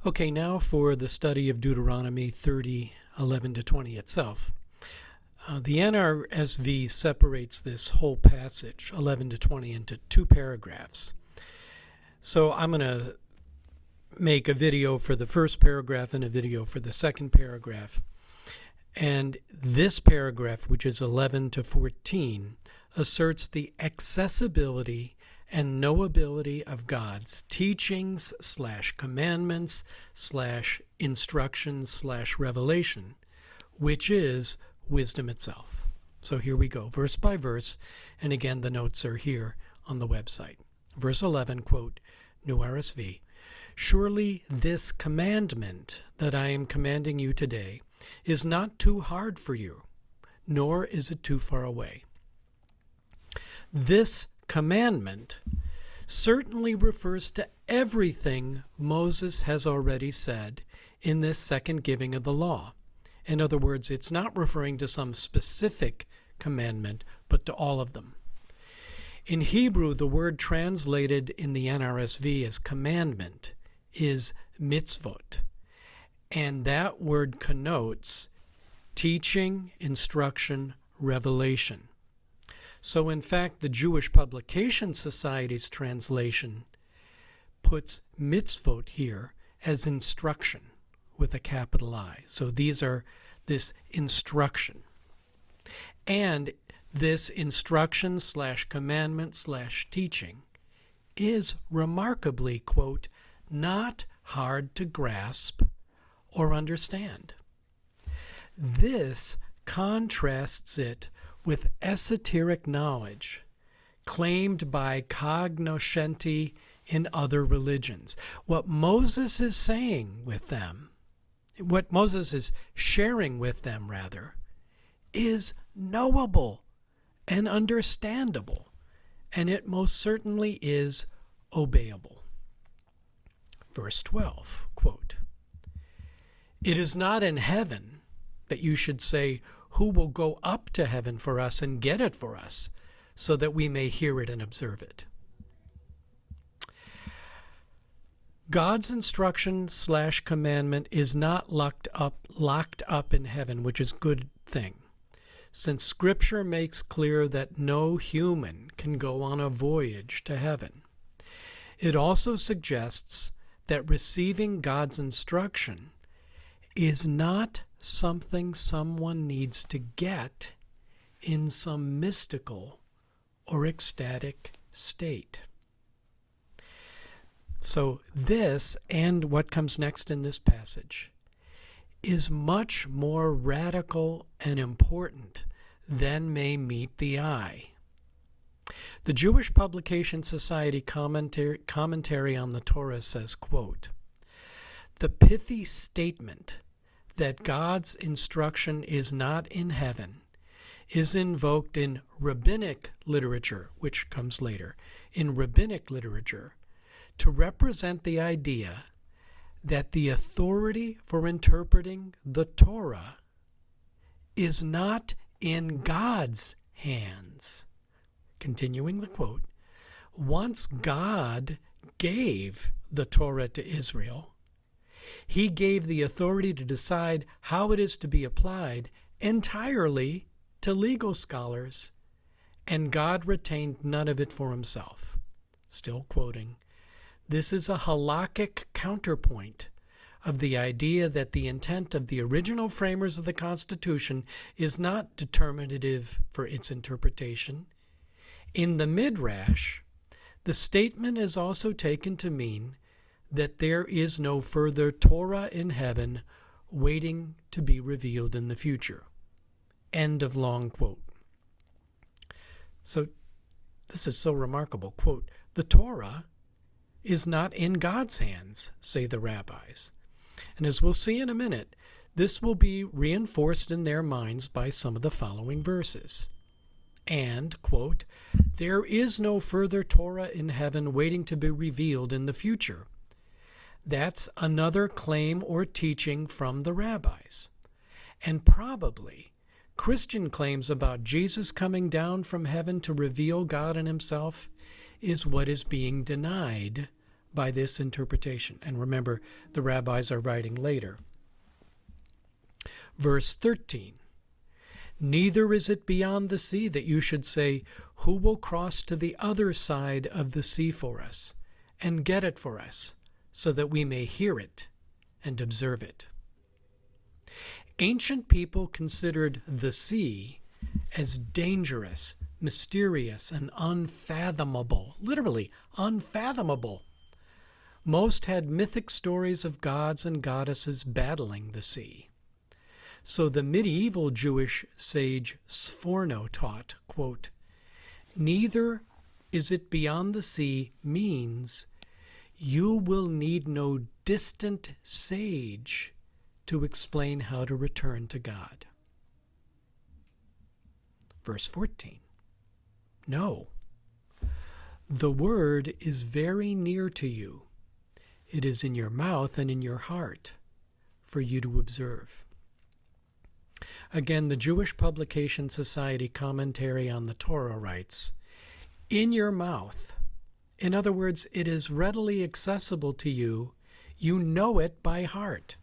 Okay, now for the study of Deuteronomy 30:11-20 itself. The NRSV separates this whole passage, 11-20, into two paragraphs. So I'm going to make a video for the first paragraph and a video for the second paragraph. And this paragraph, which is 11-14, asserts the accessibility and knowability of God's teachings / commandments / instructions / revelation, which is wisdom itself. So here we go, verse by verse, and again the notes are here on the website. Verse 11, quote, New RSV, "Surely this commandment that I am commanding you today is not too hard for you, nor is it too far away." This commandment certainly refers to everything Moses has already said in this second giving of the law. In other words, it's not referring to some specific commandment, but to all of them. In Hebrew, the word translated in the NRSV as commandment is mitzvot, and that word connotes teaching, instruction, revelation. So in fact, the Jewish Publication Society's translation puts mitzvot here as instruction with a capital I. So these are this instruction. And this instruction / commandment / teaching is remarkably, quote, not hard to grasp or understand. This contrasts it with esoteric knowledge claimed by cognoscenti in other religions. What Moses is saying with them, what Moses is sharing with them, rather, is knowable and understandable, and it most certainly is obeyable. Verse 12, quote, "It is not in heaven that you should say, 'Who will go up to heaven for us and get it for us, so that we may hear it and observe it?'" God's instruction / commandment is not locked up in heaven, which is a good thing, since Scripture makes clear that no human can go on a voyage to heaven. It also suggests that receiving God's instruction is not something someone needs to get in some mystical or ecstatic state. So this, and what comes next in this passage, is much more radical and important than may meet the eye. The Jewish Publication Society commentary on the Torah says, quote, "The pithy statement that God's instruction is not in heaven is invoked in rabbinic literature," which comes later, in rabbinic literature, to represent the idea that the authority for interpreting the Torah is not in God's hands. Continuing the quote, "Once God gave the Torah to Israel, He gave the authority to decide how it is to be applied entirely to legal scholars, and God retained none of it for Himself." Still quoting, "This is a halakhic counterpoint of the idea that the intent of the original framers of the Constitution is not determinative for its interpretation. In the Midrash, the statement is also taken to mean that there is no further Torah in heaven waiting to be revealed in the future." End of long quote. So this is so remarkable. Quote, "The Torah is not in God's hands," say the rabbis. And as we'll see in a minute, this will be reinforced in their minds by some of the following verses. And, quote, "There is no further Torah in heaven waiting to be revealed in the future." That's another claim or teaching from the rabbis. And probably Christian claims about Jesus coming down from heaven to reveal God and Himself is what is being denied by this interpretation. And remember, the rabbis are writing later. Verse 13. Neither is it beyond the sea that you should say, who will cross to the other side of the sea for us and get it for us, so that we may hear it and observe it. Ancient people considered the sea as dangerous, mysterious, and unfathomable, literally unfathomable. Most had mythic stories of gods and goddesses battling the sea. So the medieval Jewish sage Sforno taught, quote, neither is it beyond the sea means you will need no distant sage to explain how to return to God. Verse 14. No, the word is very near to you. It is in your mouth and in your heart for you to observe. Again, the Jewish Publication Society Commentary on the Torah writes, in your mouth. In other words, it is readily accessible to you. You know it by heart.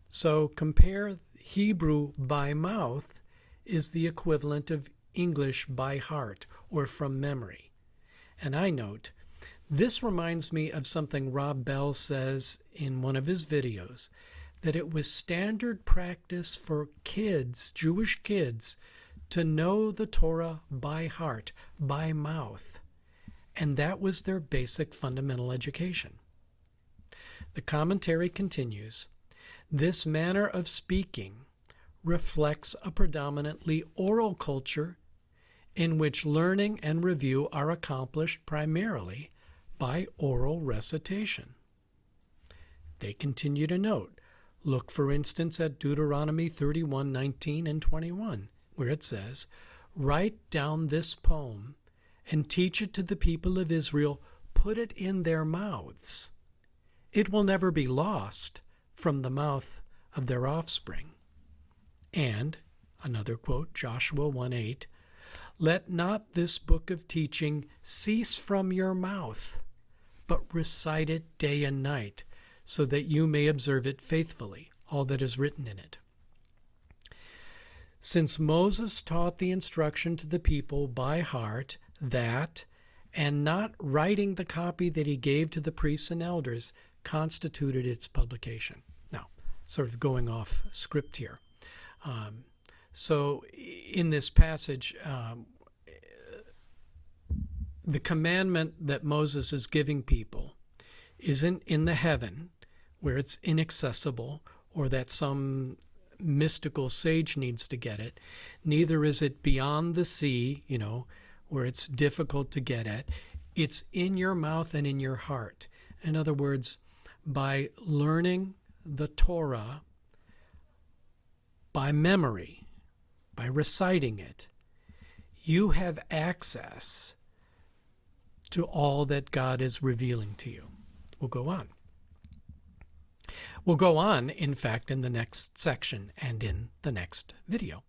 So compare Hebrew by mouth is the equivalent of English by heart or from memory. And I note, this reminds me of something Rob Bell says in one of his videos, that it was standard practice for kids, Jewish kids, to know the Torah by heart, by mouth. And that was their basic fundamental education. The commentary continues, this manner of speaking reflects a predominantly oral culture in which learning and review are accomplished primarily by oral recitation. They continue to note, look for instance at Deuteronomy 31:19 and 21, where it says, write down this poem and teach it to the people of Israel, put it in their mouths. It will never be lost from the mouth of their offspring. And, another quote, Joshua 1:8, let not this book of teaching cease from your mouth, but recite it day and night, so that you may observe it faithfully, all that is written in it. Since Moses taught the instruction to the people by heart, that, and not writing the copy that he gave to the priests and elders, constituted its publication. Now, sort of going off script here. So in this passage, the commandment that Moses is giving people isn't in the heaven, where it's inaccessible, or that some mystical sage needs to get it. Neither is it beyond the sea, where it's difficult to get at. It's in your mouth and in your heart. In other words, by learning the Torah by memory, by reciting it, you have access to all that God is revealing to you. We'll go on. We'll go on, in fact, in the next section and in the next video.